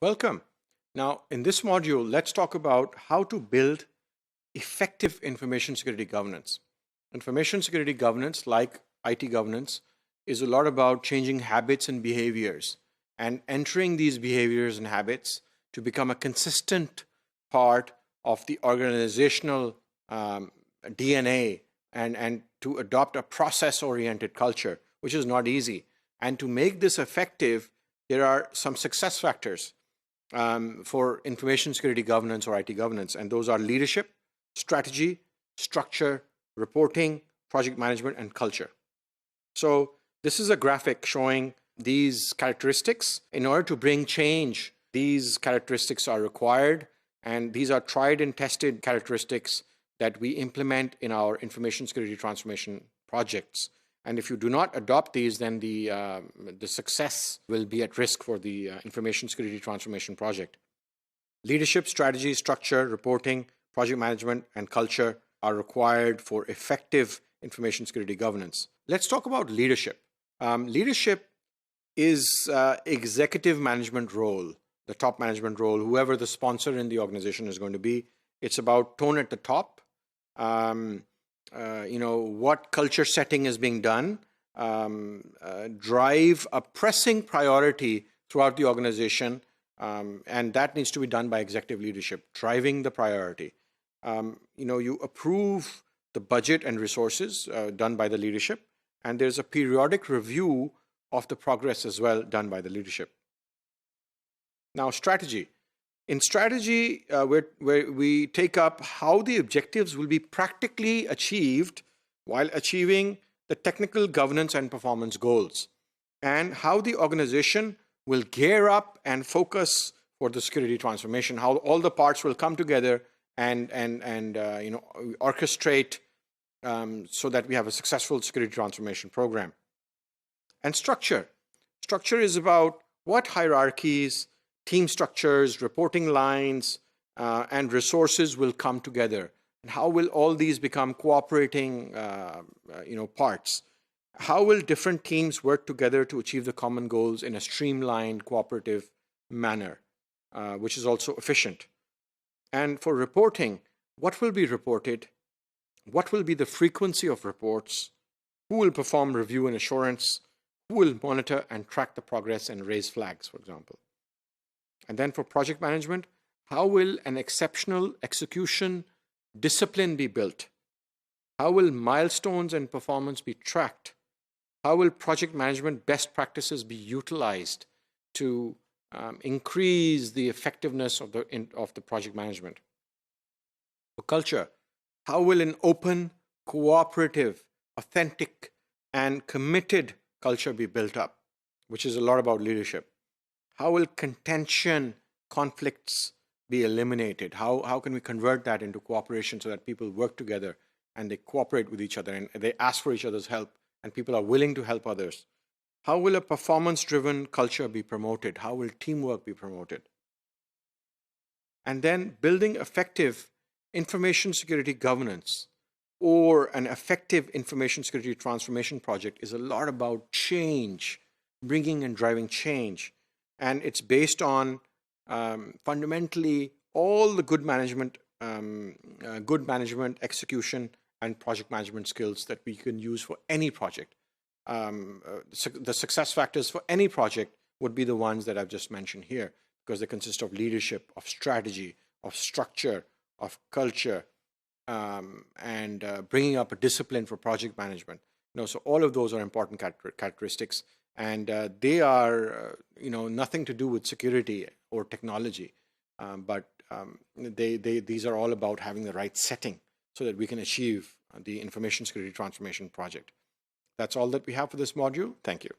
Welcome. Now, in this module, let's talk about how to build effective information security governance. Information security governance, like IT governance, is a lot about changing habits and behaviors and entering these behaviors and habits to become a consistent part of the organizational DNA and to adopt a process-oriented culture, which is not easy. And to make this effective, there are some success factors for information security governance or IT governance, and those are leadership, strategy, structure, reporting, project management, and culture. So this is a graphic showing these characteristics. In order to bring change, these characteristics are required, and these are tried and tested characteristics that we implement in our information security transformation projects. And if you do not adopt these, then the success will be at risk for the information security transformation project. Leadership, strategy, structure, reporting, project management, and culture are required for effective information security governance. Let's talk about leadership. Leadership is executive management role, the top management role, whoever the sponsor in the organization is going to be. It's about tone at the top. What culture setting is being done, drive a pressing priority throughout the organization, and that needs to be done by executive leadership, driving the priority. You approve the budget and resources done by the leadership, and there's a periodic review of the progress as well done by the leadership. Now, strategy. In strategy, where we take up how the objectives will be practically achieved while achieving the technical governance and performance goals, and how the organization will gear up and focus for the security transformation, how all the parts will come together and orchestrate so that we have a successful security transformation program. And structure. Structure is about what hierarchies, team structures, reporting lines, and resources will come together. And how will all these become cooperating parts? How will different teams work together to achieve the common goals in a streamlined, cooperative manner, which is also efficient? And for reporting, what will be reported? What will be the frequency of reports? Who will perform review and assurance? Who will monitor and track the progress and raise flags, for example? And then for project management, how will an exceptional execution discipline be built? How will milestones and performance be tracked? How will project management best practices be utilized to increase the effectiveness of the project management? For culture, how will an open, cooperative, authentic, and committed culture be built up, which is a lot about leadership? How will contention, conflicts be eliminated? How can we convert that into cooperation so that people work together and they cooperate with each other and they ask for each other's help and people are willing to help others? How will a performance-driven culture be promoted? How will teamwork be promoted? And then building effective information security governance or an effective information security transformation project is a lot about change, bringing and driving change. And it's based on fundamentally all the good management, execution, and project management skills that we can use for any project. The success factors for any project would be the ones that I've just mentioned here, because they consist of leadership, of strategy, of structure, of culture, and bringing up a discipline for project management. So all of those are important characteristics. And they are, nothing to do with security or technology, but these are all about having the right setting so that we can achieve the information security transformation project. That's all that we have for this module. Thank you.